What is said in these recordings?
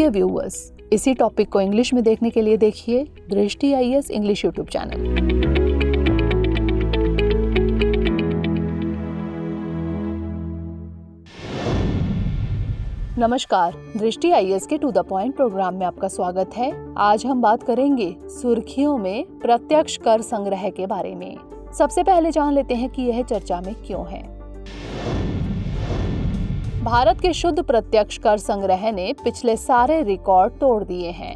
Dear viewers, इसी topic को English में देखने के लिए देखिए दृष्टि IAS इंग्लिश यूट्यूब चैनल। नमस्कार, दृष्टि IAS के टू द पॉइंट प्रोग्राम में आपका स्वागत है। आज हम बात करेंगे सुर्खियों में प्रत्यक्ष कर संग्रह के बारे में। सबसे पहले जान लेते हैं कि यह चर्चा में क्यों है। भारत के शुद्ध प्रत्यक्ष कर संग्रह ने पिछले सारे रिकॉर्ड तोड़ दिए हैं।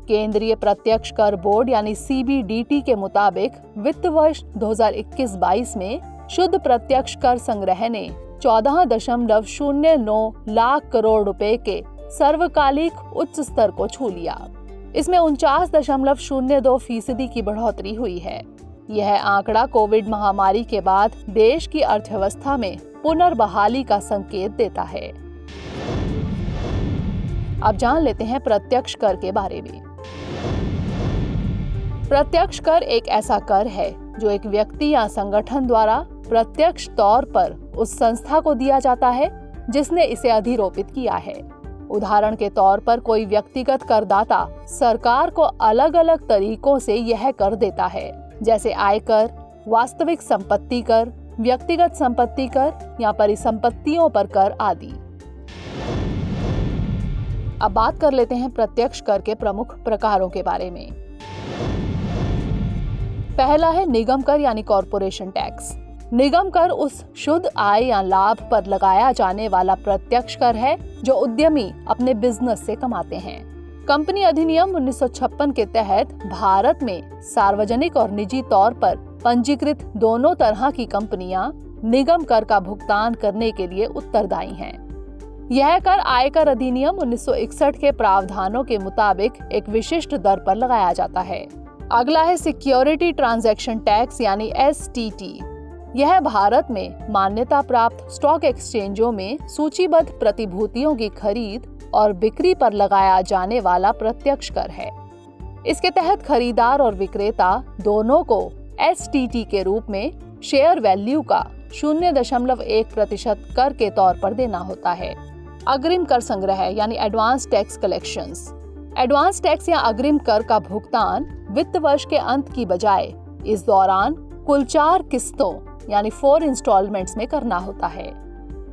केंद्रीय प्रत्यक्ष कर बोर्ड यानी CBDT के मुताबिक वित्त वर्ष 2021-22 में शुद्ध प्रत्यक्ष कर संग्रह ने 14.09 लाख करोड़ रुपए के सर्वकालिक उच्च स्तर को छू लिया। इसमें 49.02% की बढ़ोतरी हुई है। यह आंकड़ा कोविड महामारी के बाद देश की अर्थव्यवस्था में पुनर्बहाली का संकेत देता है। अब जान लेते हैं प्रत्यक्ष कर के बारे में। प्रत्यक्ष कर एक ऐसा कर है जो एक व्यक्ति या संगठन द्वारा प्रत्यक्ष तौर पर उस संस्था को दिया जाता है जिसने इसे अधिरोपित किया है। उदाहरण के तौर पर कोई व्यक्तिगत करदाता सरकार को अलग अलग तरीकों से यह कर देता है, जैसे आयकर, वास्तविक संपत्ति कर, व्यक्तिगत संपत्ति कर या परिसंपत्तियों पर कर आदि। अब बात कर लेते हैं प्रत्यक्ष कर के प्रमुख प्रकारों के बारे में। पहला है निगम कर यानी कॉर्पोरेशन टैक्स। निगम कर उस शुद्ध आय या लाभ पर लगाया जाने वाला प्रत्यक्ष कर है जो उद्यमी अपने बिजनेस से कमाते हैं। कंपनी अधिनियम 1956 के तहत भारत में सार्वजनिक और निजी तौर पर पंजीकृत दोनों तरह की कंपनियां निगम कर का भुगतान करने के लिए उत्तरदायी हैं। यह कर आयकर अधिनियम 1961 के प्रावधानों के मुताबिक एक विशिष्ट दर पर लगाया जाता है। अगला है सिक्योरिटी ट्रांजैक्शन टैक्स यानी STT। यह भारत में मान्यता प्राप्त स्टॉक एक्सचेंजों में सूचीबद्ध प्रतिभूतियों की खरीद और बिक्री पर लगाया जाने वाला प्रत्यक्ष कर है। इसके तहत खरीदार और विक्रेता दोनों को STT के रूप में शेयर वैल्यू का 0.1% कर के तौर पर देना होता है। अग्रिम कर संग्रह यानी advance tax collections. Advance tax या अग्रिम कर का भुगतान वित्त वर्ष के अंत की बजाय इस दौरान कुल 4 किस्तों यानी 4 इंस्टॉलमेंट्स में करना होता है।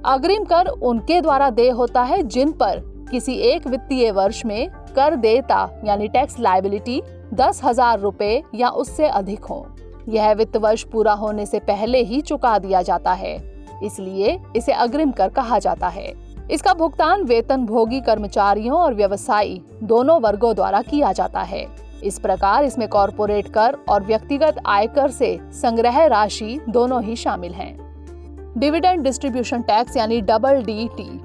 अग्रिम कर उनके द्वारा देय होता है जिन पर किसी एक वित्तीय वर्ष में कर देता यानी टैक्स लायबिलिटी 10,000 रुपए या उससे अधिक हो। यह वित्त वर्ष पूरा होने से पहले ही चुका दिया जाता है, इसलिए इसे अग्रिम कर कहा जाता है। इसका भुगतान वेतनभोगी कर्मचारियों और व्यवसायी दोनों वर्गों द्वारा किया जाता है। इस प्रकार इसमें कॉर्पोरेट कर और व्यक्तिगत आयकर से संग्रह राशि दोनों ही शामिल हैं। डिविडेंड डिस्ट्रीब्यूशन टैक्स यानी DDT।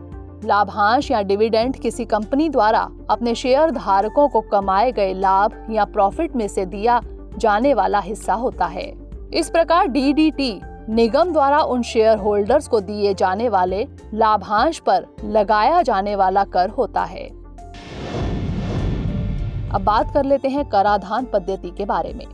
लाभांश या डिविडेंड किसी कंपनी द्वारा अपने शेयर धारकों को कमाए गए लाभ या प्रॉफिट में से दिया जाने वाला हिस्सा होता है। इस प्रकार DDT निगम द्वारा उन शेयर होल्डर्स को दिए जाने वाले लाभांश पर लगाया जाने वाला कर होता है। अब बात कर लेते हैं कराधान पद्धति के बारे में।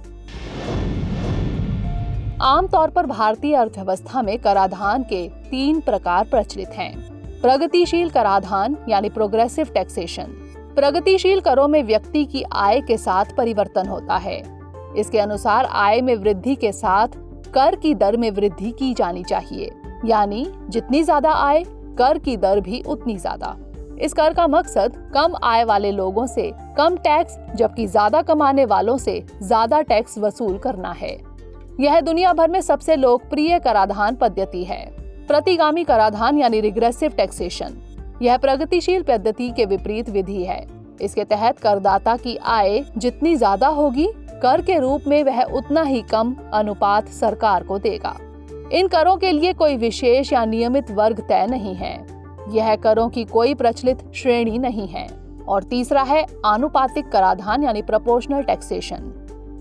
आमतौर पर भारतीय अर्थव्यवस्था में कराधान के 3 प्रकार प्रचलित हैं। प्रगतिशील कराधान यानी प्रोग्रेसिव टैक्सेशन। प्रगतिशील करों में व्यक्ति की आय के साथ परिवर्तन होता है। इसके अनुसार आय में वृद्धि के साथ कर की दर में वृद्धि की जानी चाहिए, यानी जितनी ज्यादा आय कर की दर भी उतनी ज्यादा। इस कर का मकसद कम आय वाले लोगों से कम टैक्स जबकि ज्यादा कमाने वालों से ज्यादा टैक्स वसूल करना है। यह दुनिया भर में सबसे लोकप्रिय कराधान पद्धति है। प्रतिगामी कराधान यानी रिग्रेसिव टैक्सेशन। यह प्रगतिशील पद्धति के विपरीत विधि है। इसके तहत करदाता की आय जितनी ज्यादा होगी कर के रूप में वह उतना ही कम अनुपात सरकार को देगा। इन करों के लिए कोई विशेष या नियमित वर्ग तय नहीं है। यह करों की कोई प्रचलित श्रेणी नहीं है। और तीसरा है आनुपातिक कराधान यानी प्रोपोर्शनल टैक्सेशन।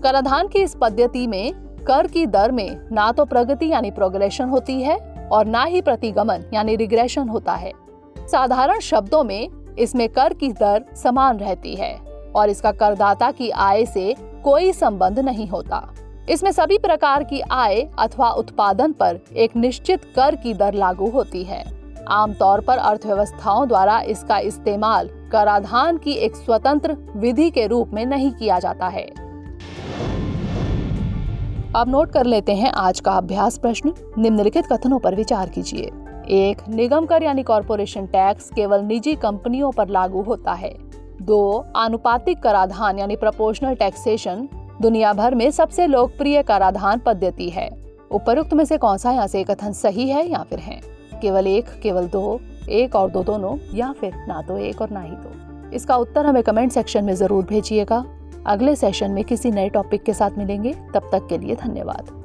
कराधान की इस पद्धति में कर की दर में ना तो प्रगति यानी प्रोग्रेशन होती है और ना ही प्रतिगमन यानी रिग्रेशन होता है। साधारण शब्दों में इसमें कर की दर समान रहती है और इसका करदाता की आय से कोई संबंध नहीं होता। इसमें सभी प्रकार की आय अथवा उत्पादन पर एक निश्चित कर की दर लागू होती है। आमतौर पर अर्थव्यवस्थाओं द्वारा इसका इस्तेमाल कराधान की एक स्वतंत्र विधि के रूप में नहीं किया जाता है। अब नोट कर लेते हैं आज का अभ्यास प्रश्न। निम्नलिखित कथनों पर विचार कीजिए। 1. निगम कर यानी कॉरपोरेशन टैक्स केवल निजी कंपनियों पर लागू होता है। 2. आनुपातिक कराधान यानी प्रोपोर्शनल टैक्सेशन दुनिया भर में सबसे लोकप्रिय कराधान पद्धति है। उपरोक्त में से कौन सा यहाँ से कथन सही है या फिर है? केवल 1, केवल 2, 1 और 2 दोनों, या फिर ना तो 1 और ना ही 2? इसका उत्तर हमें कमेंट सेक्शन में जरूर भेजिएगा। अगले सेशन में किसी नए टॉपिक के साथ मिलेंगे। तब तक के लिए धन्यवाद।